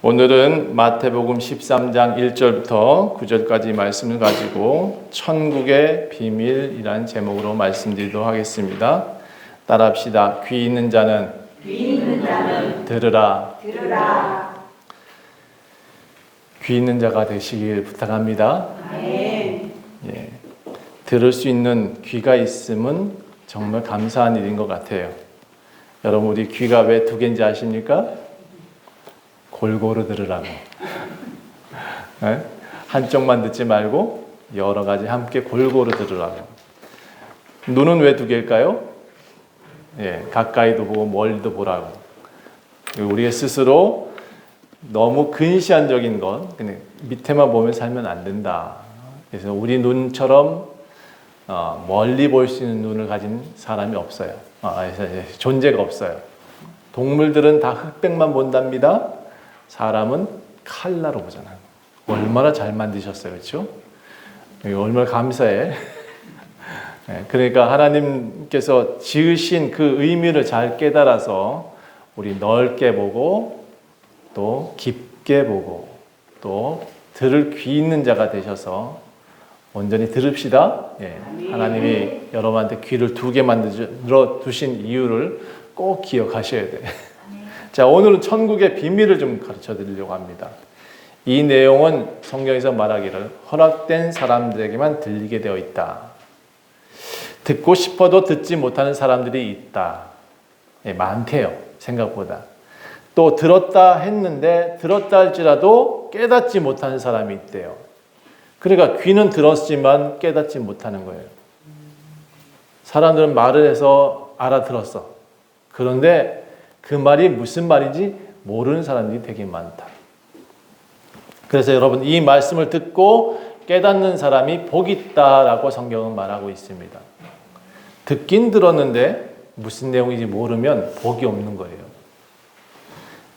오늘은 마태복음 13장 1절부터 9절까지 말씀을 가지고 천국의 비밀이라는 제목으로 말씀드리도록 하겠습니다. 따라합시다. 귀 있는 자는 들으라. 귀 있는 자가 되시길 부탁합니다. 예. 들을 수 있는 귀가 있음은 정말 감사한 일인 것 같아요. 여러분, 우리 귀가 왜 두 개인지 아십니까? 골고루 들으라고. 네? 한쪽만 듣지 말고 여러 가지 함께 골고루 들으라고. 눈은 왜 두 개일까요? 예, 가까이도 보고 멀리도 보라고. 우리가 스스로 너무 근시안적인 것, 그냥 밑에만 보면 살면 안 된다. 그래서 우리 눈처럼 멀리 볼 수 있는 눈을 가진 사람이 없어요. 존재가 없어요. 동물들은 다 흑백만 본답니다. 사람은 칼라로 보잖아요. 얼마나 잘 만드셨어요, 그렇죠? 얼마나 감사해. 그러니까 하나님께서 지으신 그 의미를 잘 깨달아서 우리 넓게 보고 또 깊게 보고 또 들을 귀 있는 자가 되셔서 온전히 들읍시다. 하나님이 여러분한테 귀를 두 개 만들어 두신 이유를 꼭 기억하셔야 돼. 자, 오늘은 천국의 비밀을 좀 가르쳐 드리려고 합니다. 이 내용은 성경에서 말하기를 허락된 사람들에게만 들리게 되어 있다. 듣고 싶어도 듣지 못하는 사람들이 있다. 많대요, 생각보다. 또 들었다 했는데 들었다 할지라도 깨닫지 못하는 사람이 있대요. 그러니까 귀는 들었지만 깨닫지 못하는 거예요. 사람들은 말을 해서 알아들었어. 그런데 그 말이 무슨 말인지 모르는 사람들이 되게 많다. 그래서 여러분, 이 말씀을 듣고 깨닫는 사람이 복이 있다라고 성경은 말하고 있습니다. 듣긴 들었는데 무슨 내용인지 모르면 복이 없는 거예요.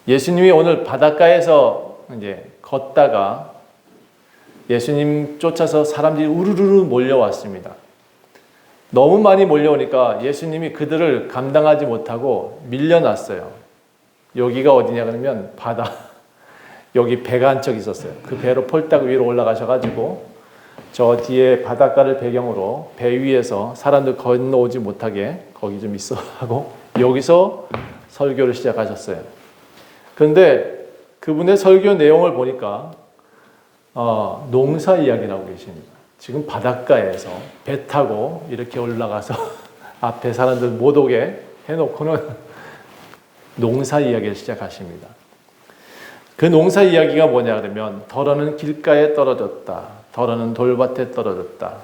예수님이 오늘 바닷가에서 이제 걷다가 예수님 쫓아서 사람들이 우르르 몰려왔습니다. 너무 많이 몰려오니까 예수님이 그들을 감당하지 못하고 밀려났어요. 여기가 어디냐 그러면 바다. 여기 배가 한 척 있었어요. 그 배로 폴딱 위로 올라가셔가지고 저 뒤에 바닷가를 배경으로 배 위에서 사람들 건너오지 못하게 거기 좀 있어 하고 여기서 설교를 시작하셨어요. 그런데 그분의 설교 내용을 보니까 농사 이야기라고 계십니다. 지금 바닷가에서 배 타고 이렇게 올라가서 앞에 사람들 못 오게 해놓고는 농사 이야기를 시작하십니다. 그 농사 이야기가 뭐냐 그러면 더러는 길가에 떨어졌다. 더러는 돌밭에 떨어졌다.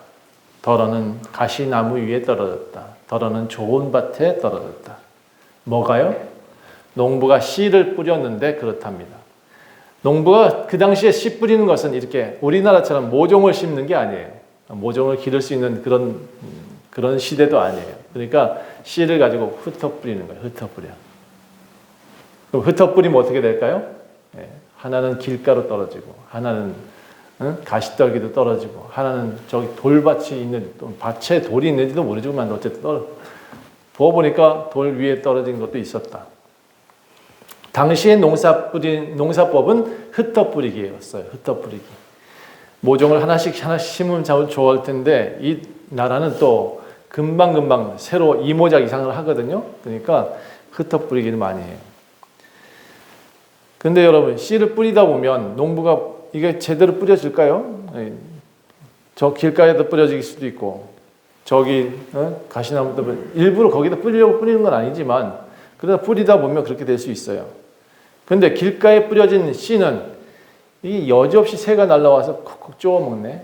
더러는 가시나무 위에 떨어졌다. 더러는 좋은 밭에 떨어졌다. 뭐가요? 농부가 씨를 뿌렸는데 그렇답니다. 농부가 그 당시에 씨 뿌리는 것은 이렇게 우리나라처럼 모종을 심는 게 아니에요. 모종을 기를 수 있는 그런 시대도 아니에요. 그러니까 씨를 가지고 흩어 뿌리는 거예요. 흩어 뿌려. 그럼 흩어 뿌리면 어떻게 될까요? 하나는 길가로 떨어지고, 하나는 가시떨기도 떨어지고, 하나는 저기 돌밭이 있는, 밭에 돌이 있는지도 모르지만 어쨌든 부어보니까 돌 위에 떨어진 것도 있었다. 당시의 농사법은 흩어 뿌리기였어요. 흩어 뿌리기. 모종을 하나씩 심으면 좋을 텐데 이 나라는 또 금방금방 새로 이모작 이상을 하거든요. 그러니까 흩어 뿌리기를 많이 해요. 근데 여러분, 씨를 뿌리다 보면 농부가 이게 제대로 뿌려질까요? 저 길가에도 뿌려질 수도 있고 저기 가시나무도 일부러 거기다 뿌리려고 뿌리는 건 아니지만 그러다 뿌리다 보면 그렇게 될 수 있어요. 근데 길가에 뿌려진 씨는 이 여지없이 새가 날라와서 콕콕 쪼아먹네.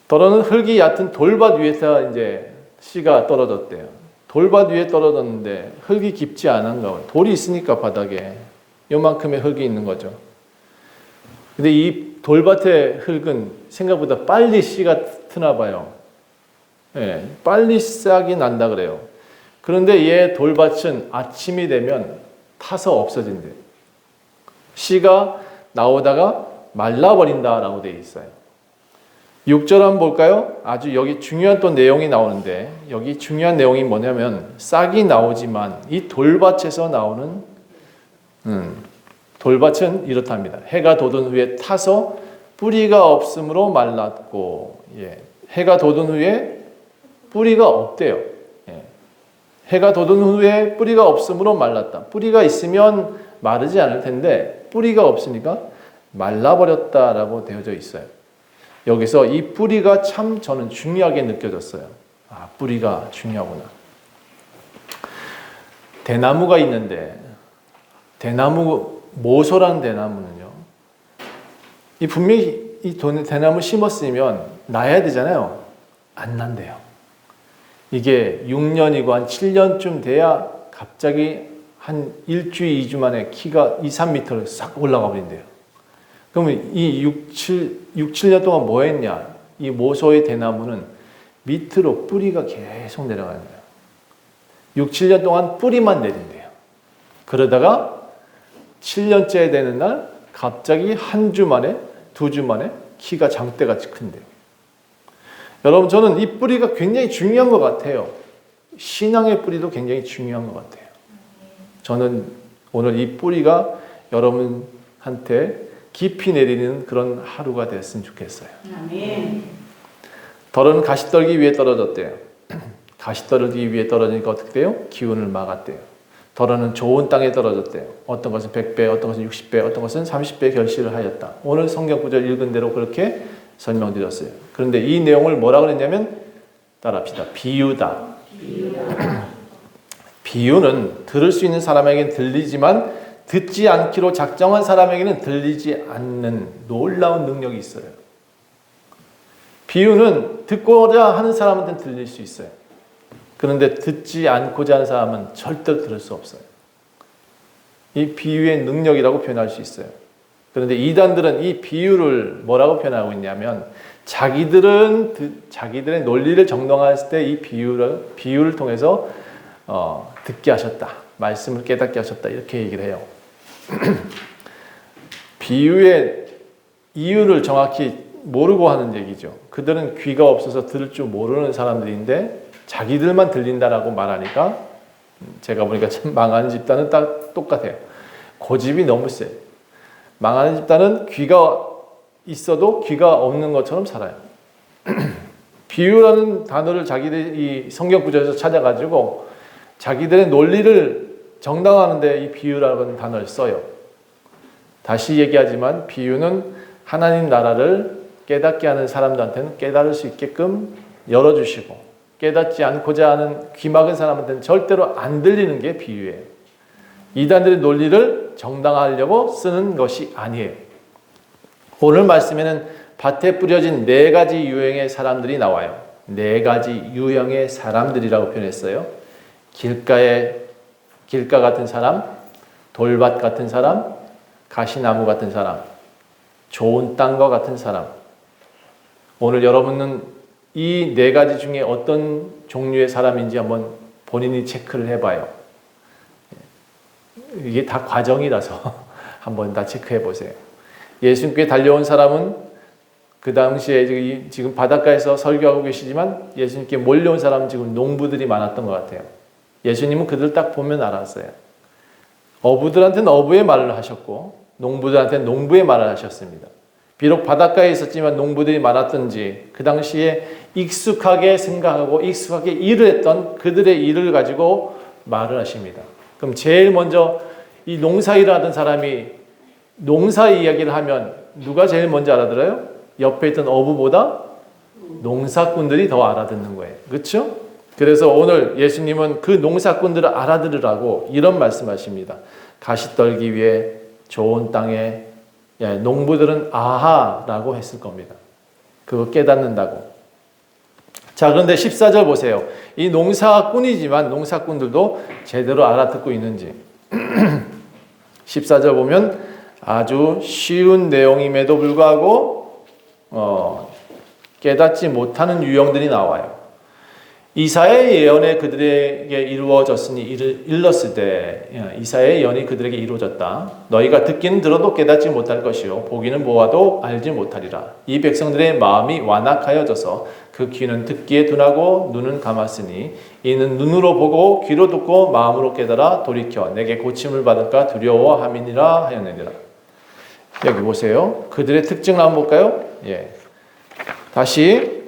더러는 흙이 얕은 돌밭 위에서 이제 씨가 떨어졌대요. 돌밭 위에 떨어졌는데 흙이 깊지 않은가 봐요. 돌이 있으니까 바닥에 요만큼의 흙이 있는 거죠. 근데 이 돌밭의 흙은 생각보다 빨리 씨가 트나 봐요. 빨리 싹이 난다 그래요. 그런데 얘 돌밭은 아침이 되면 타서 없어진대요. 씨가 나오다가 말라버린다라고 되어 있어요. 6절 한번 볼까요? 아주 여기 중요한 또 내용이 나오는데 여기 중요한 내용이 뭐냐면 싹이 나오지만 이 돌밭에서 나오는 돌밭은 이렇답니다. 해가 돋은 후에 타서 뿌리가 없으므로 말랐고, 해가 돋은 후에 뿌리가 없대요. 해가 돋은 후에 뿌리가 없으므로 말랐다. 뿌리가 있으면 마르지 않을 텐데 뿌리가 없으니까 말라버렸다라고 되어져 있어요. 여기서 이 뿌리가 참 저는 중요하게 느껴졌어요. 아, 뿌리가 중요하구나. 대나무가 있는데 모소라는 대나무는요. 이 분명히 이 대나무 심었으면 나야 되잖아요. 안 난대요. 이게 6년이고 한 7년쯤 돼야 갑자기 한 1주, 2주 만에 키가 2, 3m를 싹 올라가 버린대요. 그러면 이 6, 7년 동안 뭐 했냐? 이 모소의 대나무는 밑으로 뿌리가 계속 내려가는 거예요. 6, 7년 동안 뿌리만 내린대요. 그러다가 7년째 되는 날 갑자기 한 주 만에, 2주 만에 키가 장대같이 큰대요. 여러분, 저는 이 뿌리가 굉장히 중요한 것 같아요. 신앙의 뿌리도 굉장히 중요한 것 같아요. 저는 오늘 이 뿌리가 여러분한테 깊이 내리는 그런 하루가 됐으면 좋겠어요. 아멘. 덜은 가시떨기 위에 떨어졌대요. 가시떨기 위에 떨어지니까 어떻게 돼요? 기운을 막았대요. 덜은 좋은 땅에 떨어졌대요. 어떤 것은 100배, 어떤 것은 60배, 어떤 것은 30배 결실을 하였다. 오늘 성경 구절 읽은 대로 그렇게 설명드렸어요. 그런데 이 내용을 뭐라고 그랬냐면 따라합시다. 비유다. 비유는 들을 수 있는 사람에게는 들리지만 듣지 않기로 작정한 사람에게는 들리지 않는 놀라운 능력이 있어요. 비유는 듣고자 하는 사람한테는 들릴 수 있어요. 그런데 듣지 않고자 하는 사람은 절대로 들을 수 없어요. 이 비유의 능력이라고 표현할 수 있어요. 그런데 이단들은 이 비유를 뭐라고 표현하고 있냐면 자기들의 논리를 정당화했을 때 이 비유를 통해서 듣게 하셨다. 말씀을 깨닫게 하셨다. 이렇게 얘기를 해요. 비유의 이유를 정확히 모르고 하는 얘기죠. 그들은 귀가 없어서 들을 줄 모르는 사람들인데 자기들만 들린다라고 말하니까 제가 보니까 참 망하는 집단은 딱 똑같아요. 고집이 너무 세요. 망하는 집단은 귀가 있어도 귀가 없는 것처럼 살아요. 비유라는 단어를 자기들이 이 성경 구절에서 찾아가지고 자기들의 논리를 정당화하는데 이 비유라는 단어를 써요. 다시 얘기하지만 비유는 하나님 나라를 깨닫게 하는 사람들한테는 깨달을 수 있게끔 열어주시고 깨닫지 않고자 하는 귀 막은 사람한테는 절대로 안 들리는 게 비유예요. 이단들의 논리를 정당화하려고 쓰는 것이 아니에요. 오늘 말씀에는 밭에 뿌려진 4가지 유형의 사람들이 나와요. 4가지 유형의 사람들이라고 표현했어요. 길가 같은 사람, 돌밭 같은 사람, 가시나무 같은 사람, 좋은 땅과 같은 사람. 오늘 여러분은 이 4가지 중에 어떤 종류의 사람인지 한번 본인이 체크를 해봐요. 이게 다 과정이라서 한번 다 체크해 보세요. 예수님께 달려온 사람은 그 당시에 지금 바닷가에서 설교하고 계시지만 예수님께 몰려온 사람은 지금 농부들이 많았던 것 같아요. 예수님은 그들 딱 보면 알았어요. 어부들한테는 어부의 말을 하셨고 농부들한테는 농부의 말을 하셨습니다. 비록 바닷가에 있었지만 농부들이 많았던지 그 당시에 익숙하게 생각하고 익숙하게 일을 했던 그들의 일을 가지고 말을 하십니다. 그럼 제일 먼저 이 농사 일을 하던 사람이 농사 이야기를 하면 누가 제일 먼저 알아들어요? 옆에 있던 어부보다 농사꾼들이 더 알아듣는 거예요. 그렇죠? 그래서 오늘 예수님은 그 농사꾼들을 알아들으라고 이런 말씀하십니다. 가시떨기 위에 좋은 땅에 농부들은 아하라고 했을 겁니다. 그거 깨닫는다고. 자, 그런데 14절 보세요. 이 농사꾼이지만 농사꾼들도 제대로 알아듣고 있는지. 14절 보면 아주 쉬운 내용임에도 불구하고 깨닫지 못하는 유형들이 나와요. 이사의 예언에 그들에게 이루어졌으니 일렀으되 이사의 예언이 그들에게 이루어졌다. 너희가 듣기는 들어도 깨닫지 못할 것이요 보기는 보아도 알지 못하리라. 이 백성들의 마음이 완악하여져서 그 귀는 듣기에 둔하고 눈은 감았으니 이는 눈으로 보고 귀로 듣고 마음으로 깨달아 돌이켜 내게 고침을 받을까 두려워함이니라 하였느니라. 여기 보세요. 그들의 특징을 한번 볼까요? 예. 다시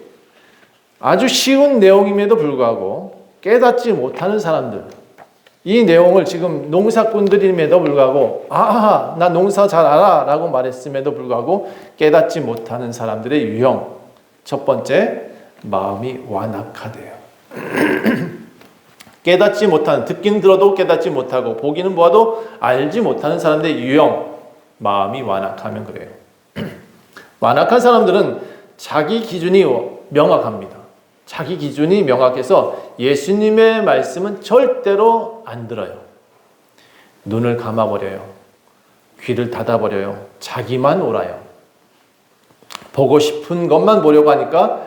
아주 쉬운 내용임에도 불구하고 깨닫지 못하는 사람들, 이 내용을 지금 농사꾼들임에도 불구하고 나 농사 잘 알아 라고 말했음에도 불구하고 깨닫지 못하는 사람들의 유형. 첫 번째, 마음이 완악하대요. 깨닫지 못하는, 듣기는 들어도 깨닫지 못하고 보기는 보아도 알지 못하는 사람들의 유형, 마음이 완악하면 그래요. 완악한 사람들은 자기 기준이 명확합니다. 자기 기준이 명확해서 예수님의 말씀은 절대로 안 들어요. 눈을 감아버려요. 귀를 닫아버려요. 자기만 옳아요. 보고 싶은 것만 보려고 하니까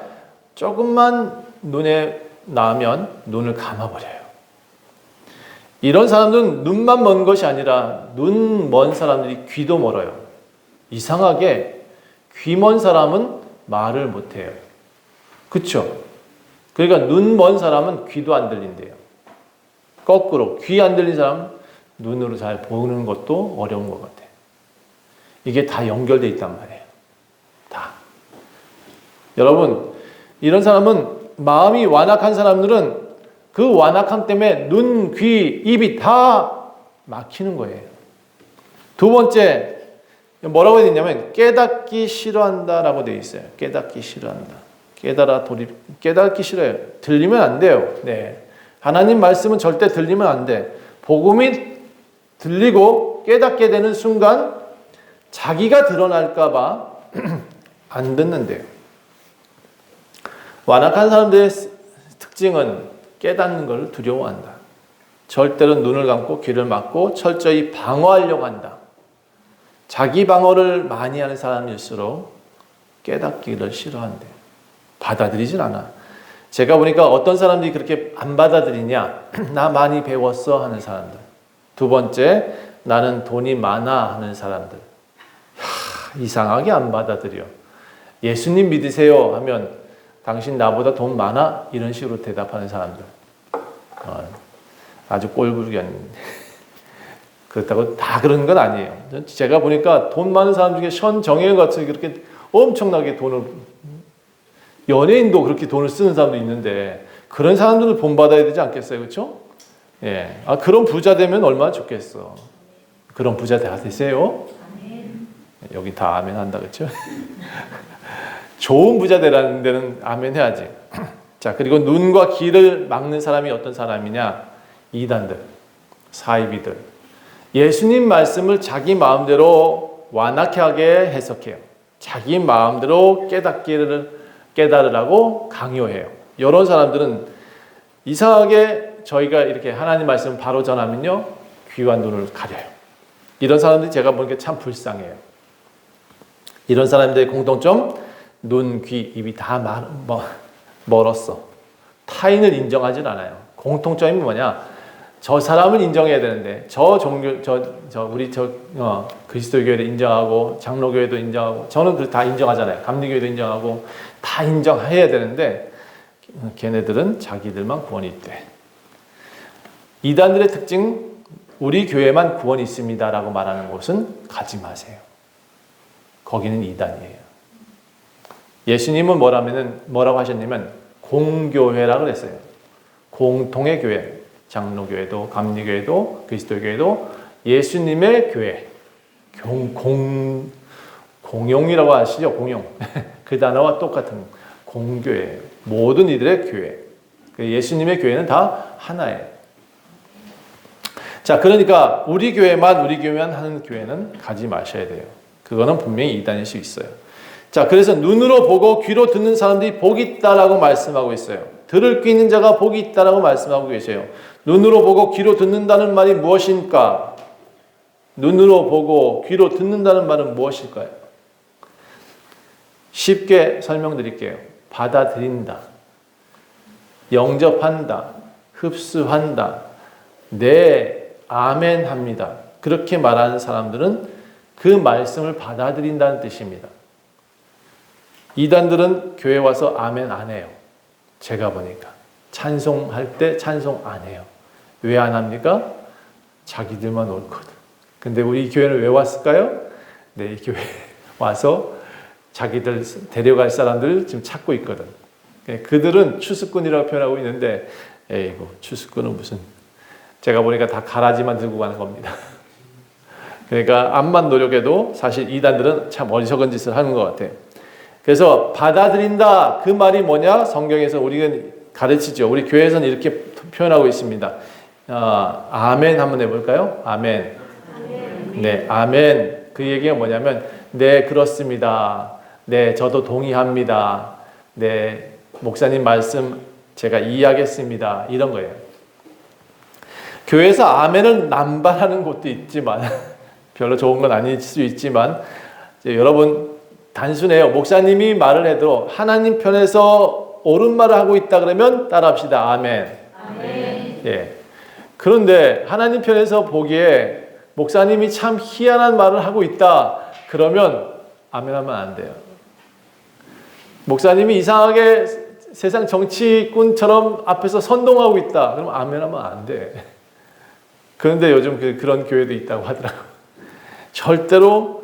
조금만 눈에 나면 눈을 감아버려요. 이런 사람들은 눈만 먼 것이 아니라 눈 먼 사람들이 귀도 멀어요. 이상하게 귀 먼 사람은 말을 못해요. 그쵸? 그러니까 눈 먼 사람은 귀도 안 들린대요. 거꾸로 귀 안 들린 사람은 눈으로 잘 보는 것도 어려운 것 같아요. 이게 다 연결되어 있단 말이에요. 다. 여러분, 이런 사람은 마음이 완악한 사람들은 그 완악함 때문에 눈, 귀, 입이 다 막히는 거예요. 두 번째, 뭐라고 되어 있냐면 깨닫기 싫어한다라고 되어 있어요. 깨닫기 싫어한다. 깨닫기 싫어요. 들리면 안 돼요. 네. 하나님 말씀은 절대 들리면 안 돼. 복음이 들리고 깨닫게 되는 순간 자기가 드러날까봐 안 듣는데요. 완악한 사람들의 특징은 깨닫는 것을 두려워한다. 절대로 눈을 감고 귀를 막고 철저히 방어하려고 한다. 자기 방어를 많이 하는 사람일수록 깨닫기를 싫어한대요. 받아들이진 않아. 제가 보니까 어떤 사람들이 그렇게 안 받아들이냐, 나 많이 배웠어 하는 사람들. 두 번째, 나는 돈이 많아 하는 사람들. 이상하게 안 받아들여. 예수님 믿으세요 하면 당신 나보다 돈 많아? 이런 식으로 대답하는 사람들. 아주 꼴불견. 그렇다고 다 그런 건 아니에요. 제가 보니까 돈 많은 사람 중에 션 정혜연 같이 그렇게 엄청나게 돈을, 연예인도 그렇게 돈을 쓰는 사람도 있는데 그런 사람들을 본받아야 되지 않겠어요? 그렇죠? 예. 그런 부자 되면 얼마나 좋겠어. 그런 부자 되세요. 여기 다 아멘 한다. 그렇죠? 좋은 부자 되라는 데는 아멘 해야지. 자, 그리고 눈과 귀를 막는 사람이 어떤 사람이냐? 이단들, 사이비들. 예수님 말씀을 자기 마음대로 완악하게 해석해요. 자기 마음대로 깨달으라고 강요해요. 이런 사람들은 이상하게 저희가 이렇게 하나님 말씀을 바로 전하면요, 귀와 눈을 가려요. 이런 사람들이 제가 보니까 참 불쌍해요. 이런 사람들의 공통점, 눈, 귀, 입이 다 멀었어. 타인을 인정하진 않아요. 공통점이 뭐냐? 저 사람을 인정해야 되는데 저 종교, 우리 그리스도교회도 인정하고 장로교회도 인정하고 저는 다 인정하잖아요. 감리교회도 인정하고 다 인정해야 되는데 걔네들은 자기들만 구원이 있대. 이단들의 특징, 우리 교회만 구원이 있습니다라고 말하는 곳은 가지 마세요. 거기는 이단이에요. 예수님은 뭐라고 하셨냐면 공교회라고 그랬어요. 공통의 교회. 장로교회도 감리교회도 그리스도교회도 예수님의 교회. 공용이라고 하시죠. 공용. 그 단어와 똑같은 공교회. 모든 이들의 교회. 예수님의 교회는 다 하나예요. 자, 그러니까 우리 교회만 하는 교회는 가지 마셔야 돼요. 그거는 분명히 이단일 수 있어요. 자, 그래서 눈으로 보고 귀로 듣는 사람들이 복이 있다라고 말씀하고 있어요. 들을 귀 있는 자가 복이 있다라고 말씀하고 계세요. 눈으로 보고 귀로 듣는다는 말이 무엇입니까? 눈으로 보고 귀로 듣는다는 말은 무엇일까요? 쉽게 설명드릴게요. 받아들인다. 영접한다, 흡수한다, 네, 아멘 합니다. 그렇게 말하는 사람들은 그 말씀을 받아들인다는 뜻입니다. 이단들은 교회 와서 아멘 안 해요. 제가 보니까 찬송할 때 찬송 안 해요. 왜 안 합니까? 자기들만 옳거든. 근데 우리 교회는 왜 왔을까요? 네, 이 교회 와서 자기들 데려갈 사람들을 지금 찾고 있거든. 그들은 추수꾼이라고 표현하고 있는데, 에이고, 추수꾼은 무슨, 제가 보니까 다 가라지만 들고 가는 겁니다. 그러니까 암만 노력해도 사실 이단들은 참 어리석은 짓을 하는 것 같아요. 그래서 받아들인다, 그 말이 뭐냐? 성경에서 우리는 가르치죠. 우리 교회에서는 이렇게 표현하고 있습니다. 아멘 한번 해볼까요? 아멘. 네, 아멘. 그 얘기가 뭐냐면, 네, 그렇습니다. 네, 저도 동의합니다. 네, 목사님 말씀 제가 이해하겠습니다. 이런 거예요. 교회에서 아멘을 남발하는 곳도 있지만, 별로 좋은 건 아닐 수 있지만, 여러분, 단순해요. 목사님이 말을 해도 하나님 편에서 옳은 말을 하고 있다 그러면 따라합시다. 아멘. 아멘. 예. 그런데 하나님 편에서 보기에 목사님이 참 희한한 말을 하고 있다 그러면 아멘하면 안 돼요. 목사님이 이상하게 세상 정치꾼처럼 앞에서 선동하고 있다 그러면 아멘하면 안 돼. 그런데 요즘 그런 교회도 있다고 하더라고요. 절대로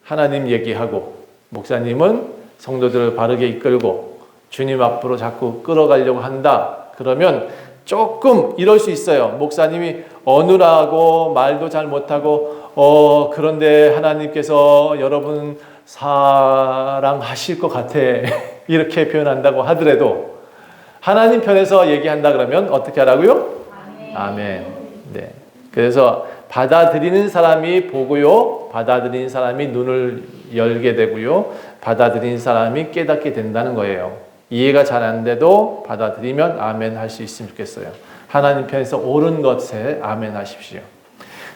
하나님 얘기하고 목사님은 성도들을 바르게 이끌고 주님 앞으로 자꾸 끌어가려고 한다 그러면 조금 이럴 수 있어요. 목사님이 어눌하고 말도 잘 못하고 그런데 하나님께서 여러분 사랑하실 것 같아 이렇게 표현한다고 하더라도 하나님 편에서 얘기한다 그러면 어떻게 하라고요? 아멘. 아멘. 네. 그래서 받아들이는 사람이 보고요, 받아들이는 사람이 눈을 열게 되고요, 받아들이는 사람이 깨닫게 된다는 거예요. 이해가 잘 안 돼도 받아들이면 아멘 할 수 있으면 좋겠어요. 하나님 편에서 옳은 것에 아멘 하십시오.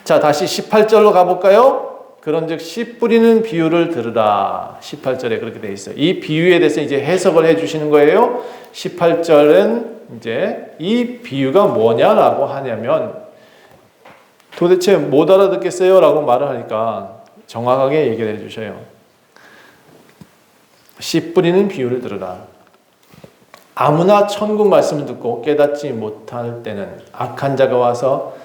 자, 다시 18절로 가볼까요? 그런즉 씨 뿌리는 비유를 들으라. 18절에 그렇게 되어 있어요. 이 비유에 대해서 이제 해석을 해주시는 거예요. 18절은 이제 이 비유가 뭐냐라고 하냐면 도대체 못 알아듣겠어요? 라고 말을 하니까 정확하게 얘기를 해주셔요. 씨 뿌리는 비유를 들으라. 아무나 천국 말씀을 듣고 깨닫지 못할 때는 악한 자가 와서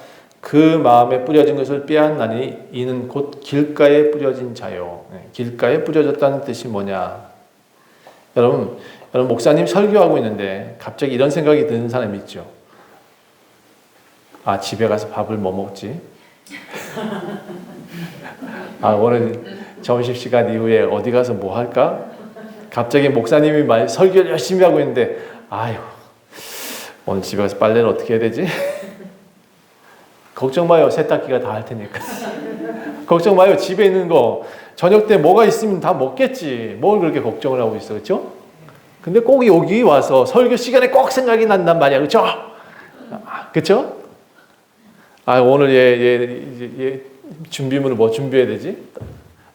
그 마음에 뿌려진 것을 빼앗나니 이는 곧 길가에 뿌려진 자요. 길가에 뿌려졌다는 뜻이 뭐냐? 여러분 목사님 설교하고 있는데 갑자기 이런 생각이 드는 사람이 있죠. 아, 집에 가서 밥을 뭐 먹지? 아, 오늘 점심시간 이후에 어디 가서 뭐 할까? 갑자기 목사님이 설교를 열심히 하고 있는데 아유, 오늘 집에 가서 빨래를 어떻게 해야 되지? 걱정 마요. 세탁기가 다 할 테니까. 걱정 마요. 집에 있는 거 저녁 때 뭐가 있으면 다 먹겠지. 뭘 그렇게 걱정을 하고 있어. 그렇죠? 근데 꼭 여기 와서 설교 시간에 꼭 생각이 난단 말이야. 그렇죠? 그렇죠? 아, 오늘 얘 준비물을 뭐 준비해야 되지?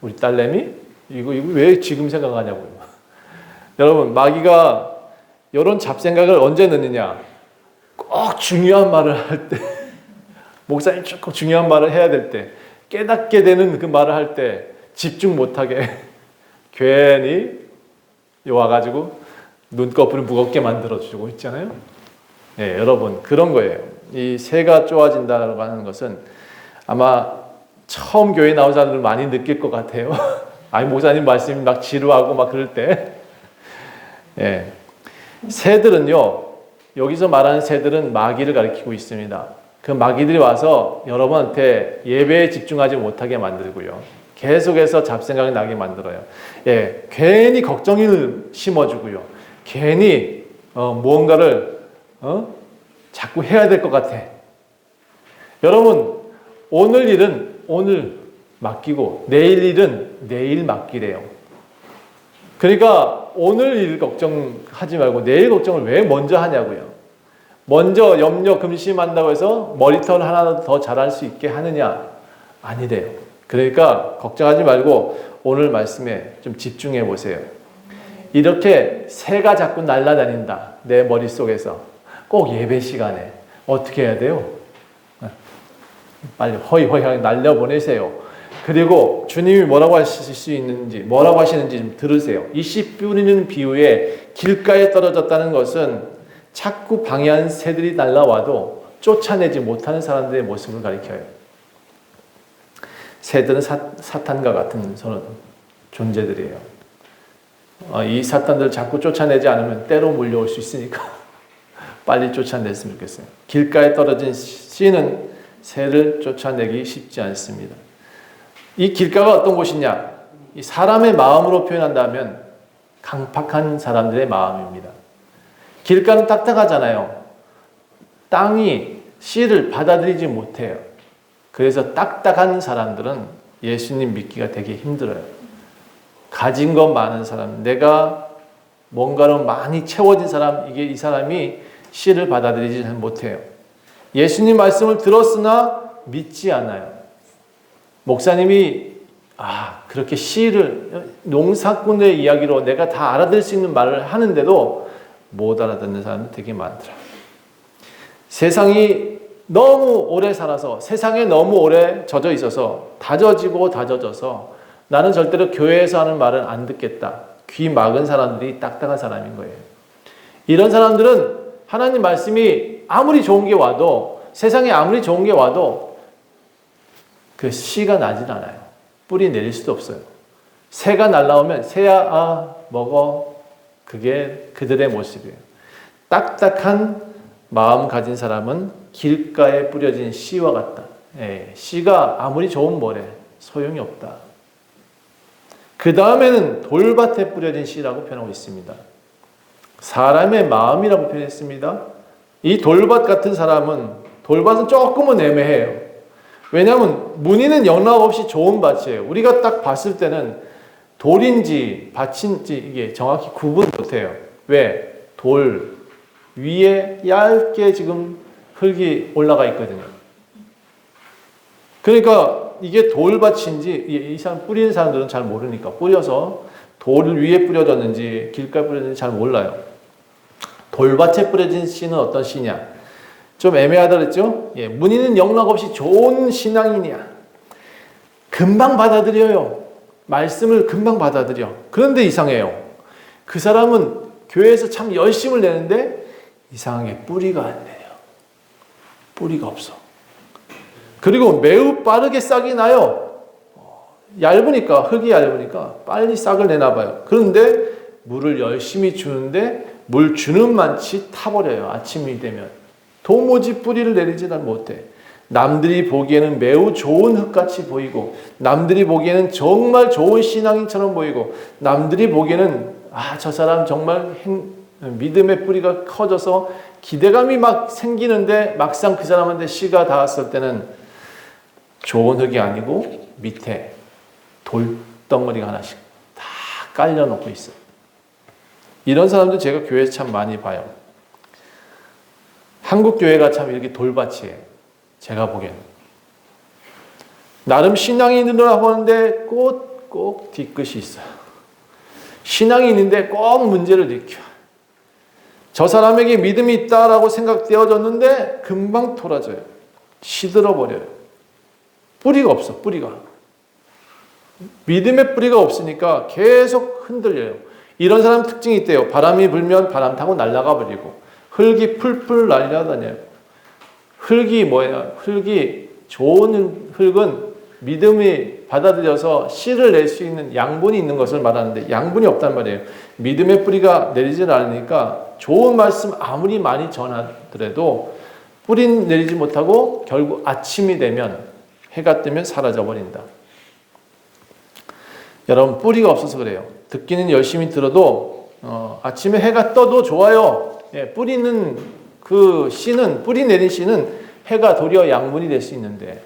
우리 딸내미? 이거 왜 지금 생각하냐고요. 여러분, 마귀가 이런 잡생각을 언제 넣느냐? 꼭 중요한 말을 할 때, 목사님 꼭 중요한 말을 해야 될 때, 깨닫게 되는 그 말을 할 때 집중 못하게 괜히 와가지고 눈꺼풀을 무겁게 만들어주고 있잖아요. 네, 여러분, 그런 거예요. 이 새가 쪼아진다고 하는 것은 아마 처음 교회 나온 사람들 많이 느낄 것 같아요. 아니, 목사님 말씀이 막 지루하고 막 그럴 때. 예. 새들은요, 여기서 말하는 새들은 마귀를 가리키고 있습니다. 그 마귀들이 와서 여러분한테 예배에 집중하지 못하게 만들고요. 계속해서 잡생각이 나게 만들어요. 예. 괜히 걱정을 심어주고요. 괜히, 무언가를, 자꾸 해야 될 것 같아. 여러분, 오늘 일은 오늘 맡기고 내일 일은 내일 맡기래요. 그러니까 오늘 일 걱정하지 말고 내일 걱정을 왜 먼저 하냐고요. 먼저 염려 금심한다고 해서 머리털 하나 더 자랄 수 있게 하느냐? 아니래요. 그러니까 걱정하지 말고 오늘 말씀에 좀 집중해 보세요. 이렇게 새가 자꾸 날아다닌다. 내 머릿속에서. 꼭 예배 시간에 어떻게 해야 돼요? 빨리 허이허이하게 날려보내세요. 그리고 주님이 뭐라고 하시는지 좀 들으세요. 이 씨 뿌리는 비유에 길가에 떨어졌다는 것은 자꾸 방해한 새들이 날라와도 쫓아내지 못하는 사람들의 모습을 가리켜요. 새들은 사탄과 같은 존재들이에요. 이 사탄들을 자꾸 쫓아내지 않으면 때로 몰려올 수 있으니까 빨리 쫓아냈으면 좋겠어요. 길가에 떨어진 씨는 새를 쫓아내기 쉽지 않습니다. 이 길가가 어떤 곳이냐? 이 사람의 마음으로 표현한다면 강팍한 사람들의 마음입니다. 길가는 딱딱하잖아요. 땅이 씨를 받아들이지 못해요. 그래서 딱딱한 사람들은 예수님 믿기가 되게 힘들어요. 가진 것 많은 사람, 내가 뭔가로 많이 채워진 사람, 이 사람이 씨를 받아들이지 못해요. 예수님 말씀을 들었으나 믿지 않아요. 목사님이 그렇게 씨를 농사꾼의 이야기로 내가 다 알아들을 수 있는 말을 하는데도 못 알아듣는 사람들 되게 많더라. 세상이 너무 오래 살아서 세상에 너무 오래 젖어 있어서 다져져서 나는 절대로 교회에서 하는 말은 안 듣겠다. 귀 막은 사람들이 딱딱한 사람인 거예요. 이런 사람들은 하나님 말씀이 아무리 좋은 게 와도 세상에 아무리 좋은 게 와도 그 씨가 나질 않아요. 뿌리 내릴 수도 없어요. 새가 날라오면 새야 먹어. 그게 그들의 모습이에요. 딱딱한 마음 가진 사람은 길가에 뿌려진 씨와 같다. 씨가 아무리 좋은 모래 소용이 없다. 그 다음에는 돌밭에 뿌려진 씨라고 표현하고 있습니다. 사람의 마음이라고 표현했습니다. 이 돌밭 같은 사람은 돌밭은 조금은 애매해요. 왜냐하면 무늬는 영락없이 좋은 밭이에요. 우리가 딱 봤을 때는 돌인지 밭인지 이게 정확히 구분 못해요. 왜? 돌 위에 얇게 지금 흙이 올라가 있거든요. 그러니까 이게 돌밭인지 이 사람 뿌리는 사람들은 잘 모르니까 뿌려서 돌 위에 뿌려졌는지 길가에 뿌려졌는지 잘 몰라요. 돌밭에 뿌려진 씨는 어떤 씨냐? 좀 애매하다 그랬죠? 무늬는 영락없이 좋은 신앙이냐? 금방 받아들여요. 말씀을 금방 받아들여. 그런데 이상해요. 그 사람은 교회에서 참 열심을 내는데 이상하게 뿌리가 안 내요. 뿌리가 없어. 그리고 매우 빠르게 싹이 나요. 얇으니까, 흙이 얇으니까 빨리 싹을 내나 봐요. 그런데 물을 열심히 주는데 물 주는 만치 타버려요. 아침이 되면. 도무지 뿌리를 내리지는 못해. 남들이 보기에는 매우 좋은 흙같이 보이고 남들이 보기에는 정말 좋은 신앙인처럼 보이고 남들이 보기에는 저 사람 정말 믿음의 뿌리가 커져서 기대감이 막 생기는데 막상 그 사람한테 씨가 닿았을 때는 좋은 흙이 아니고 밑에 돌덩어리가 하나씩 다 깔려놓고 있어요. 이런 사람들 제가 교회에서 참 많이 봐요. 한국 교회가 참 이렇게 돌밭이에요. 제가 보기에는. 나름 신앙인이라고 하는데 꼭 뒤끝이 있어요. 신앙이 있는데 꼭 문제를 일으켜. 저 사람에게 믿음이 있다라고 생각되어졌는데 금방 돌아져요. 시들어버려요. 뿌리가 없어, 뿌리가. 믿음의 뿌리가 없으니까 계속 흔들려요. 이런 사람 특징이 있대요. 바람이 불면 바람 타고 날아가 버리고 흙이 풀풀 날려다녀요. 흙이 뭐예요? 흙이 좋은 흙은 믿음이 받아들여서 씨를 낼 수 있는 양분이 있는 것을 말하는데 양분이 없단 말이에요. 믿음의 뿌리가 내리질 않으니까 좋은 말씀 아무리 많이 전하더라도 뿌리 내리지 못하고 결국 아침이 되면 해가 뜨면 사라져 버린다. 여러분 뿌리가 없어서 그래요. 듣기는 열심히 들어도 아침에 해가 떠도 좋아요. 뿌리는 그 씨는 뿌리 내린 씨는 해가 도리어 양분이 될 수 있는데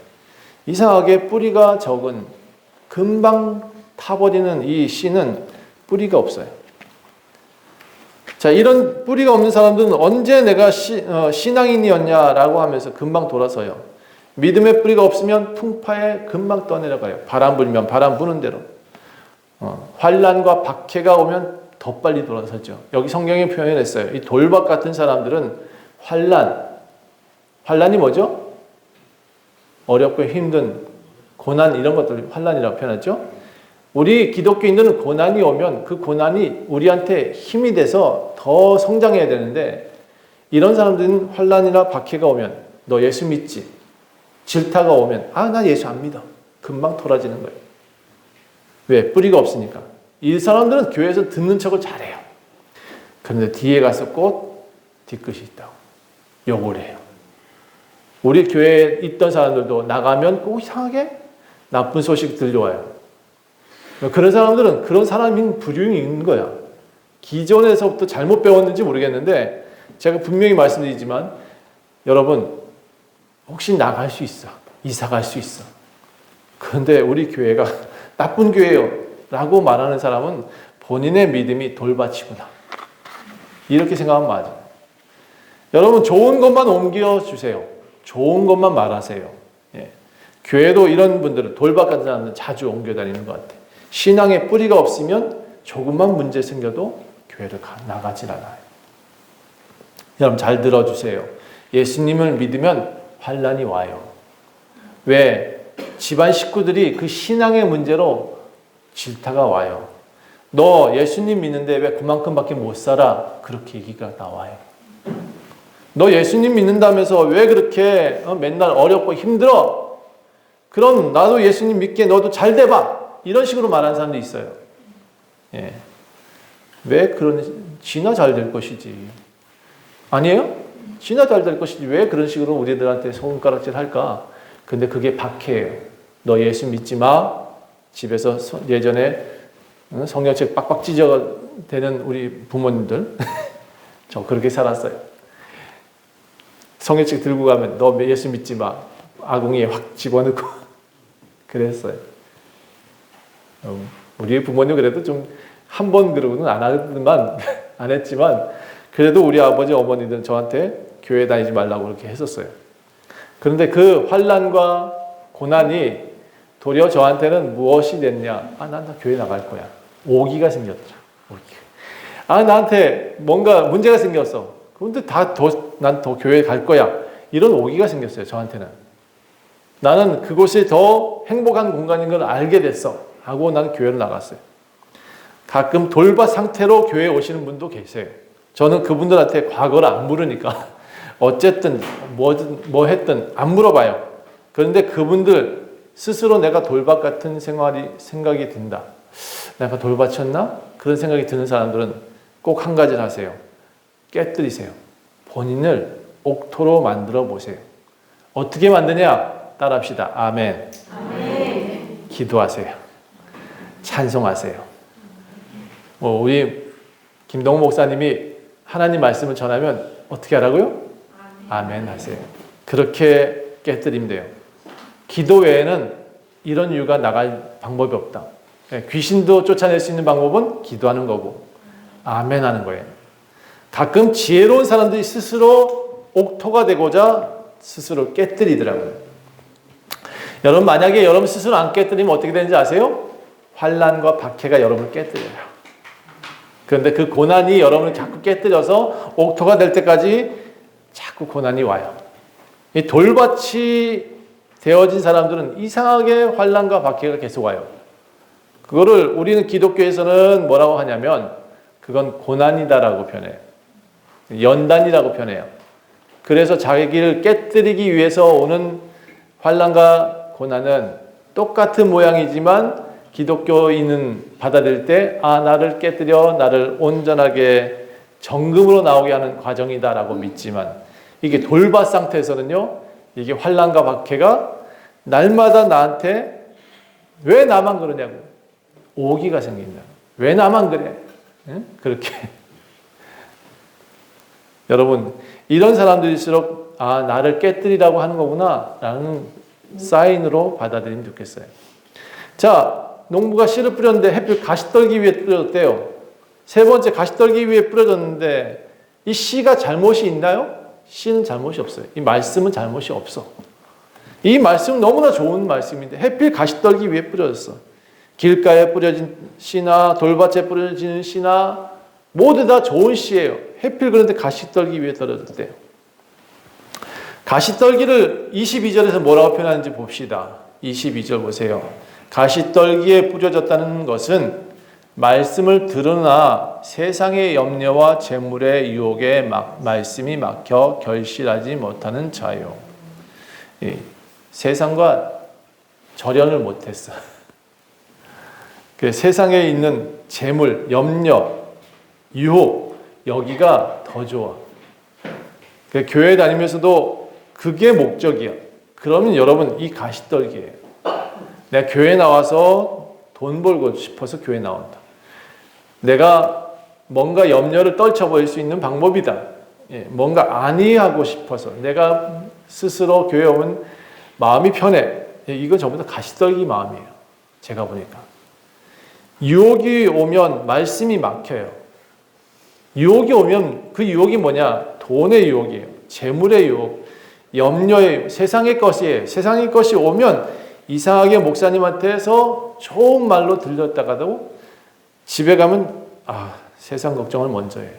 이상하게 뿌리가 적은 금방 타버리는 이 씨는 뿌리가 없어요. 자, 이런 뿌리가 없는 사람들은 언제 내가 신앙인이었냐라고 하면서 금방 돌아서요. 믿음의 뿌리가 없으면 풍파에 금방 떠내려가요. 바람 불면 바람 부는 대로. 환난과 박해가 오면 더 빨리 돌아서죠. 여기 성경에 표현했어요. 이 돌밭 같은 사람들은 환란이 뭐죠? 어렵고 힘든 고난 이런 것들 환란이라고 표현하죠. 우리 기독교인들은 고난이 오면 그 고난이 우리한테 힘이 돼서 더 성장해야 되는데 이런 사람들은 환란이나 박해가 오면 너 예수 믿지? 질타가 오면 나 예수 안 믿어. 금방 돌아지는 거예요. 왜? 뿌리가 없으니까. 이 사람들은 교회에서 듣는 척을 잘해요. 그런데 뒤에 가서 꼭 뒤끝이 있다고 욕을 해요. 우리 교회에 있던 사람들도 나가면 꼭 이상하게 나쁜 소식 들려와요. 그런 사람들은 그런 사람인 부류이 있는 거야. 기존에서부터 잘못 배웠는지 모르겠는데 제가 분명히 말씀드리지만 여러분 혹시 나갈 수 있어. 이사 갈 수 있어. 그런데 우리 교회가 나쁜 교회요 라고 말하는 사람은 본인의 믿음이 돌밭이구나. 이렇게 생각하면 맞아요. 여러분 좋은 것만 옮겨주세요. 좋은 것만 말하세요. 예. 교회도 이런 분들은 돌밭 같은 사람들은 자주 옮겨 다니는 것 같아요. 신앙에 뿌리가 없으면 조금만 문제 생겨도 교회를 나가질 않아요. 여러분 잘 들어주세요. 예수님을 믿으면 환란이 와요. 왜? 집안 식구들이 그 신앙의 문제로 질타가 와요. 너 예수님 믿는데 왜 그만큼밖에 못 살아? 그렇게 얘기가 나와요. 너 예수님 믿는다면서 왜 그렇게 맨날 어렵고 힘들어? 그럼 나도 예수님 믿게 너도 잘 돼봐. 이런 식으로 말하는 사람도 있어요. 예. 왜 지나 잘 될 것이지. 아니에요? 지나 잘 될 것이지. 왜 그런 식으로 우리들한테 손가락질 할까? 근데 그게 박해예요. 너 예수 믿지 마. 집에서 예전에 성경책 빡빡 찢어 대는 우리 부모님들. 저 그렇게 살았어요. 성경책 들고 가면 너 예수 믿지 마. 아궁이에 확 집어넣고 그랬어요. 우리 부모님 그래도 좀 한 번 그러고는 안 했지만 그래도 우리 아버지 어머니들은 저한테 교회 다니지 말라고 그렇게 했었어요. 그런데 그 환난과 고난이 도리어 저한테는 무엇이 됐냐? 난 교회 나갈 거야. 오기가 생겼죠. 나한테 뭔가 문제가 생겼어. 그런데 난 더 교회 갈 거야. 이런 오기가 생겼어요. 저한테는. 나는 그곳이 더 행복한 공간인 걸 알게 됐어. 하고 난 교회를 나갔어요. 가끔 돌밭 상태로 교회에 오시는 분도 계세요. 저는 그분들한테 과거를 안 물으니까 어쨌든 뭐 했든 안 물어봐요. 그런데 그분들 스스로 내가 돌밭 같은 생각이 든다. 내가 돌밭이었나? 그런 생각이 드는 사람들은 꼭 한 가지를 하세요. 깨뜨리세요. 본인을 옥토로 만들어 보세요. 어떻게 만드냐? 따라합시다. 아멘. 아멘. 기도하세요. 찬송하세요. 우리 김동호 목사님이 하나님 말씀을 전하면 어떻게 하라고요? 아멘 하세요. 그렇게 깨뜨리면 돼요. 기도 외에는 이런 이유가 나갈 방법이 없다. 귀신도 쫓아낼 수 있는 방법은 기도하는 거고 아멘 하는 거예요. 가끔 지혜로운 사람들이 스스로 옥토가 되고자 스스로 깨뜨리더라고요. 여러분 만약에 여러분 스스로 안 깨뜨리면 어떻게 되는지 아세요? 환난과 박해가 여러분을 깨뜨려요. 그런데 그 고난이 여러분을 자꾸 깨뜨려서 옥토가 될 때까지 자꾸 고난이 와요. 이 돌밭이 되어진 사람들은 이상하게 환난과 박해가 계속 와요. 그거를 우리는 기독교에서는 뭐라고 하냐면 그건 고난이다라고 표현해요. 연단이라고 표현해요. 그래서 자기를 깨뜨리기 위해서 오는 환난과 고난은 똑같은 모양이지만 기독교인은 받아들일 때 나를 깨뜨려 나를 온전하게 정금으로 나오게 하는 과정이다라고 믿지만 이게 돌밭 상태에서는요. 이게 환난과 박해가 날마다 나한테 왜 나만 그러냐고 오기가 생긴다. 왜 나만 그래? 응? 그렇게 여러분 이런 사람들일수록 나를 깨뜨리라고 하는 거구나 라는 사인으로 받아들이면 좋겠어요. 자, 농부가 씨를 뿌렸는데 햇빛 가시떨기 위에 뿌려졌대요. 세 번째 가시떨기 위에 뿌려졌는데 이 씨가 잘못이 있나요? 씨는 잘못이 없어요. 이 말씀은 잘못이 없어. 이 말씀은 너무나 좋은 말씀인데 햇빛 가시떨기 위에 뿌려졌어. 길가에 뿌려진 씨나 돌밭에 뿌려진 씨나 모두 다 좋은 씨예요. 햇빛 그런데 가시떨기 위에 떨어졌대요. 가시떨기를 22절에서 뭐라고 표현하는지 봅시다. 22절 보세요. 가시떨기에 뿌려졌다는 것은 말씀을 들으나 세상의 염려와 재물의 유혹에 말씀이 막혀 결실하지 못하는 자요. 세상과 절연을 못했어. 세상에 있는 재물, 염려, 유혹, 여기가 더 좋아. 교회 다니면서도 그게 목적이야. 그러면 여러분 이 가시떨기예요. 내가 교회 나와서 돈 벌고 싶어서 교회 나온다. 내가 뭔가 염려를 떨쳐버릴 수 있는 방법이다. 뭔가 안위하고 싶어서 내가 스스로 교회 오면 마음이 편해. 이건 전부 다 가시떨기 마음이에요. 제가 보니까. 유혹이 오면 말씀이 막혀요. 유혹이 오면 그 유혹이 뭐냐? 돈의 유혹이에요. 재물의 유혹, 염려의 유혹, 세상의 것이에요. 세상의 것이 오면 이상하게 목사님한테서 좋은 말로 들렸다가도 집에 가면 세상 걱정을 먼저 해요.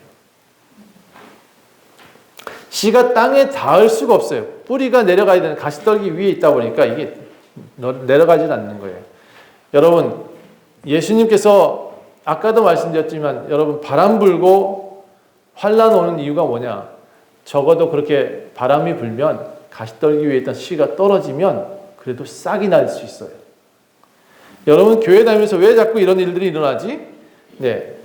씨가 땅에 닿을 수가 없어요. 뿌리가 내려가야 되는 가시떨기 위에 있다 보니까 이게 내려가질 않는 거예요. 여러분, 예수님께서 아까도 말씀드렸지만 여러분 바람 불고 환란 오는 이유가 뭐냐? 적어도 그렇게 바람이 불면 가시떨기 위에 있던 씨가 떨어지면 그래도 싹이 날 수 있어요. 여러분 교회 다니면서 왜 자꾸 이런 일들이 일어나지?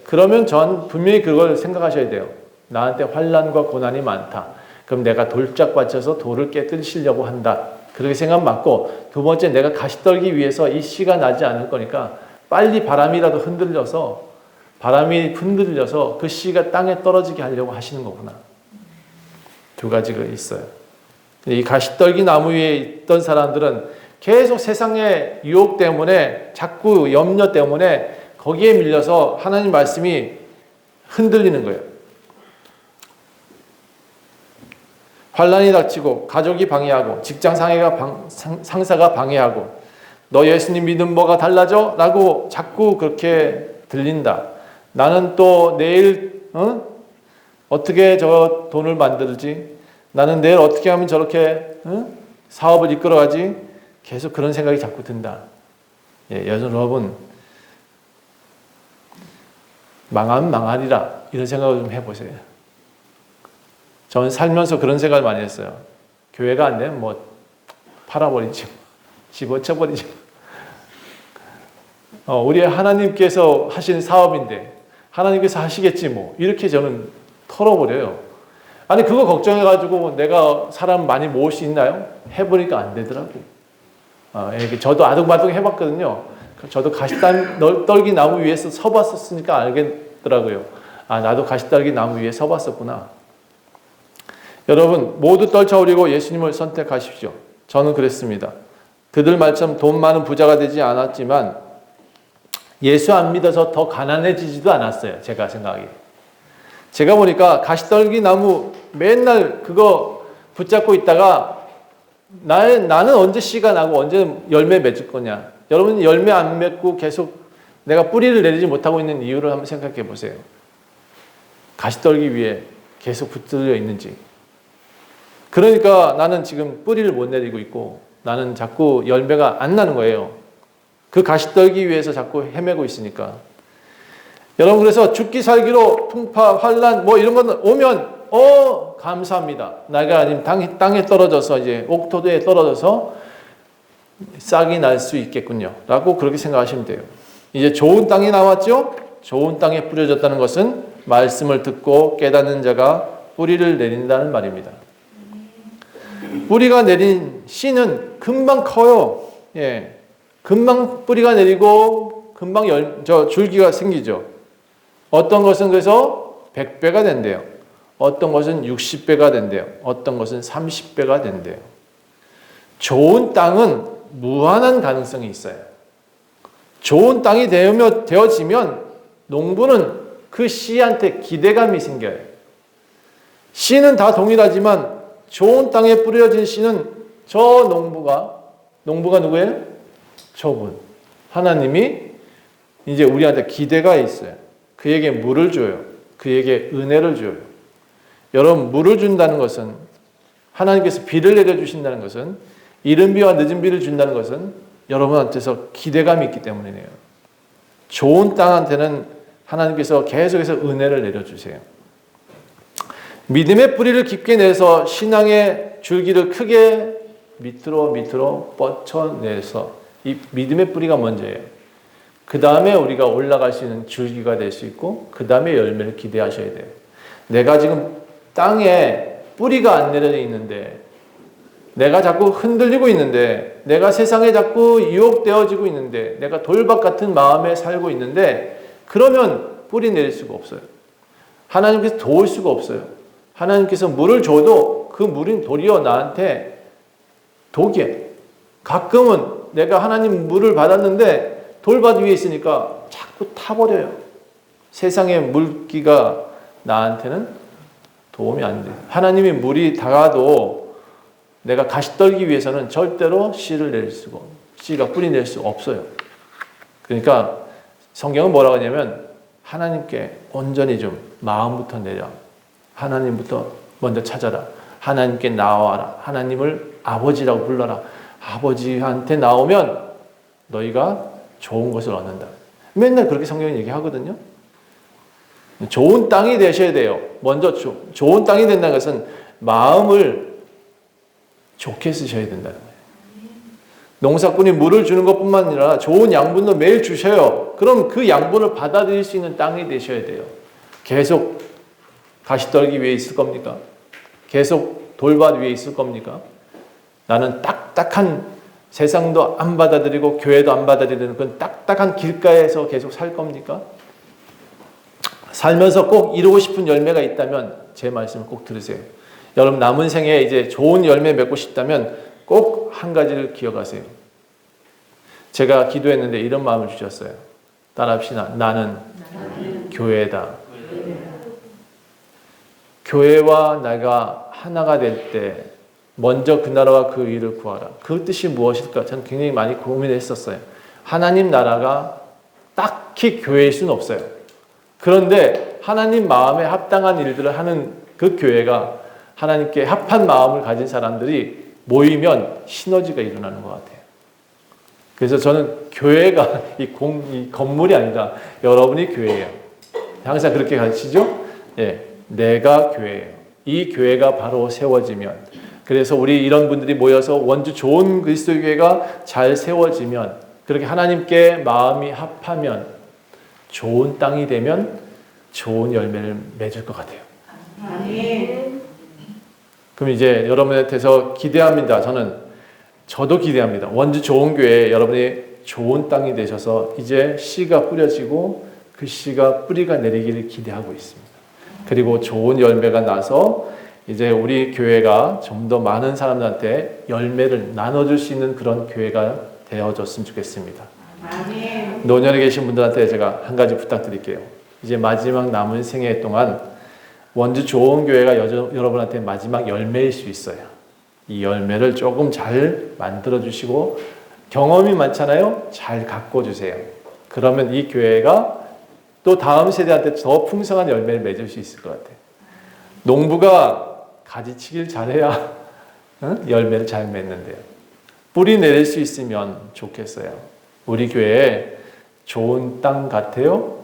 그러면 전 분명히 그걸 생각하셔야 돼요. 나한테 환란과 고난이 많다. 그럼 내가 돌짝 받쳐서 돌을 깨뜨리시려고 한다. 그렇게 생각 맞고, 두 번째 내가 가시떨기 위해서 이 씨가 나지 않을 거니까 빨리 바람이 흔들려서 그 씨가 땅에 떨어지게 하려고 하시는 거구나. 두 가지가 있어요. 이 가시떨기 나무 위에 있던 사람들은 계속 세상의 유혹 때문에, 자꾸 염려 때문에 거기에 밀려서 하나님 말씀이 흔들리는 거예요. 환란이 닥치고 가족이 방해하고 직장 상사가 방해하고 너 예수님 믿음 뭐가 달라져? 라고 자꾸 그렇게 들린다. 나는 또 내일 어떻게 저 돈을 만들지? 나는 내일 어떻게 하면 저렇게 사업을 이끌어가지? 계속 그런 생각이 자꾸 든다. 여러분 망하면 망하리라 이런 생각을 좀 해보세요. 저는 살면서 그런 생각을 많이 했어요. 교회가 안 되면 뭐 팔아버리지, 집어쳐버리지. 우리 하나님께서 하시는 사업인데 하나님께서 하시겠지 뭐 이렇게 저는 털어버려요. 아니 그거 걱정해가지고 내가 사람 많이 모을 수 있나요? 해보니까 안 되더라고. 저도 아둥바둥 해봤거든요. 저도 가시떨기 나무 위에서 서봤었으니까 알겠더라고요. 나도 가시떨기 나무 위에 서봤었구나. 여러분 모두 떨쳐버리고 예수님을 선택하십시오. 저는 그랬습니다. 그들 말처럼 돈 많은 부자가 되지 않았지만 예수 안 믿어서 더 가난해지지도 않았어요. 제가 생각하기에. 제가 보니까 가시떨기 나무 맨날 그거 붙잡고 있다가 나는 언제 씨가 나고 언제 열매 맺을 거냐. 여러분 열매 안 맺고 계속 내가 뿌리를 내리지 못하고 있는 이유를 한번 생각해 보세요. 가시떨기 위에 계속 붙들려 있는지. 그러니까 나는 지금 뿌리를 못 내리고 있고 나는 자꾸 열매가 안 나는 거예요. 그 가시떨기 위에서 자꾸 헤매고 있으니까. 여러분 그래서 죽기 살기로 풍파, 환란 뭐 이런 건 오면 감사합니다. 내가 아니면 땅에 떨어져서 이제 옥토대에 떨어져서 싹이 날 수 있겠군요. 라고 그렇게 생각하시면 돼요. 이제 좋은 땅이 나왔죠? 좋은 땅에 뿌려졌다는 것은 말씀을 듣고 깨닫는 자가 뿌리를 내린다는 말입니다. 뿌리가 내린 씨는 금방 커요. 금방 뿌리가 내리고 금방 줄기가 생기죠. 어떤 것은 그래서 100배가 된대요. 어떤 것은 60배가 된대요. 어떤 것은 30배가 된대요. 좋은 땅은 무한한 가능성이 있어요. 좋은 땅이 되어지면 농부는 그 씨한테 기대감이 생겨요. 씨는 다 동일하지만 좋은 땅에 뿌려진 씨는 저 농부가 누구예요? 저분. 하나님이 이제 우리한테 기대가 있어요. 그에게 물을 줘요. 그에게 은혜를 줘요. 여러분, 물을 준다는 것은 하나님께서 비를 내려주신다는 것은, 이른 비와 늦은 비를 준다는 것은 여러분한테서 기대감이 있기 때문이네요. 좋은 땅한테는 하나님께서 계속해서 은혜를 내려주세요. 믿음의 뿌리를 깊게 내서 신앙의 줄기를 크게 밑으로 뻗쳐내서, 이 믿음의 뿌리가 먼저예요. 그 다음에 우리가 올라갈 수 있는 줄기가 될 수 있고, 그 다음에 열매를 기대하셔야 돼요. 내가 지금 땅에 뿌리가 안 내려져 있는데, 내가 자꾸 흔들리고 있는데, 내가 세상에 자꾸 유혹되어지고 있는데, 내가 돌박 같은 마음에 살고 있는데, 그러면 뿌리 내릴 수가 없어요. 하나님께서 도울 수가 없어요. 하나님께서 물을 줘도 그 물은 도리어 나한테 독이에요. 가끔은 내가 하나님 물을 받았는데 돌밭 위에 있으니까 자꾸 타버려요. 세상의 물기가 나한테는 도움이 안 돼요. 하나님이 물이 다가도 내가 가시 떨기 위해서는 절대로 씨를 낼 수가, 씨가 뿌리 낼 수 없어요. 그러니까 성경은 뭐라고 하냐면, 하나님께 온전히 좀 마음부터 내려. 하나님부터 먼저 찾아라. 하나님께 나와라. 하나님을 아버지라고 불러라. 아버지한테 나오면 너희가 좋은 것을 얻는다. 맨날 그렇게 성경이 얘기하거든요. 좋은 땅이 되셔야 돼요. 먼저 좋은 땅이 된다는 것은 마음을 좋게 쓰셔야 된다는 거예요. 농사꾼이 물을 주는 것뿐만 아니라 좋은 양분도 매일 주셔요. 그럼 그 양분을 받아들일 수 있는 땅이 되셔야 돼요. 계속 가시떨기 위에 있을 겁니까? 계속 돌밭 위에 있을 겁니까? 나는 딱딱한, 세상도 안 받아들이고 교회도 안 받아들이는 그런 딱딱한 길가에서 계속 살 겁니까? 살면서 꼭 이루고 싶은 열매가 있다면 제 말씀을 꼭 들으세요. 여러분 남은 생에 이제 좋은 열매 맺고 싶다면 꼭 한 가지를 기억하세요. 제가 기도했는데 이런 마음을 주셨어요. 따라합시다. 나는 교회다. 교회와 내가 하나가 될 때 먼저 그 나라와 그 일을 구하라. 그 뜻이 무엇일까? 저는 굉장히 많이 고민했었어요. 하나님 나라가 딱히 교회일 수는 없어요. 그런데 하나님 마음에 합당한 일들을 하는 그 교회가, 하나님께 합한 마음을 가진 사람들이 모이면 시너지가 일어나는 것 같아요. 그래서 저는 교회가 이 건물이 아니라 여러분이 교회예요. 항상 그렇게 가르치죠? 예, 내가 교회예요. 이 교회가 바로 세워지면, 그래서 우리 이런 분들이 모여서 원주 좋은 그리스도의 교회가 잘 세워지면, 그렇게 하나님께 마음이 합하면, 좋은 땅이 되면 좋은 열매를 맺을 것 같아요. 아멘. 그럼 이제 여러분한테서 기대합니다. 저도 기대합니다. 원주 좋은 교회 여러분이 좋은 땅이 되셔서 이제 씨가 뿌려지고 그 씨가 뿌리가 내리기를 기대하고 있습니다. 그리고 좋은 열매가 나서 이제 우리 교회가 좀 더 많은 사람들한테 열매를 나눠줄 수 있는 그런 교회가 되어줬으면 좋겠습니다. 아멘. 노년에 계신 분들한테 제가 한 가지 부탁드릴게요. 이제 마지막 남은 생애 동안 원주 좋은 교회가 여러분한테 마지막 열매일 수 있어요. 이 열매를 조금 잘 만들어주시고, 경험이 많잖아요. 잘 가꿔주세요. 그러면 이 교회가 또 다음 세대한테 더 풍성한 열매를 맺을 수 있을 것 같아요. 농부가 가지치기를 잘해야 열매를 잘 맺는데요. 뿌리 내릴 수 있으면 좋겠어요. 우리 교회에 좋은 땅 같아요.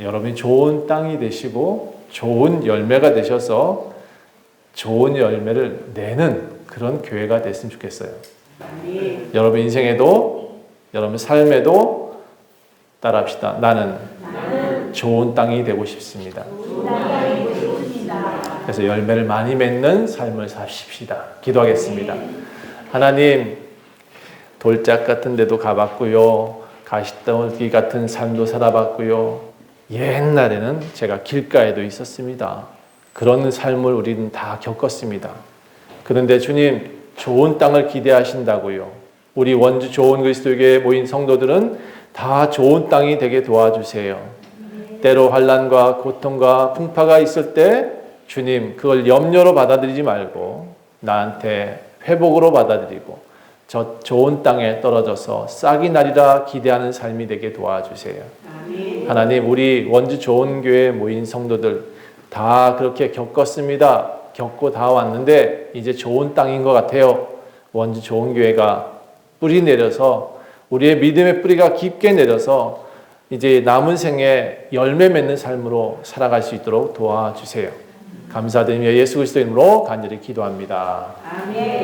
여러분이 좋은 땅이 되시고 좋은 열매가 되셔서 좋은 열매를 내는 그런 교회가 됐으면 좋겠어요. 여러분 인생에도, 여러분 삶에도 따라합시다. 나는 좋은 땅이 되고 싶습니다. 그래서 열매를 많이 맺는 삶을 사십시다. 기도하겠습니다. 하나님, 돌짝 같은 데도 가봤고요. 가시떨기 같은 삶도 살아봤고요. 옛날에는 제가 길가에도 있었습니다. 그런 삶을 우리는 다 겪었습니다. 그런데 주님, 좋은 땅을 기대하신다고요. 우리 원주 좋은 그리스도교회에 모인 성도들은 다 좋은 땅이 되게 도와주세요. 때로 환난과 고통과 풍파가 있을 때 주님, 그걸 염려로 받아들이지 말고 나한테 회복으로 받아들이고 저 좋은 땅에 떨어져서 싹이 나리라 기대하는 삶이 되게 도와주세요. 하나님, 우리 원주 좋은 교회에 모인 성도들 다 그렇게 겪었습니다. 겪고 다 왔는데 이제 좋은 땅인 것 같아요. 원주 좋은 교회가 뿌리 내려서 우리의 믿음의 뿌리가 깊게 내려서 이제 남은 생에 열매 맺는 삶으로 살아갈 수 있도록 도와주세요. 감사드리며 예수 그리스도 이름으로 간절히 기도합니다. 아멘.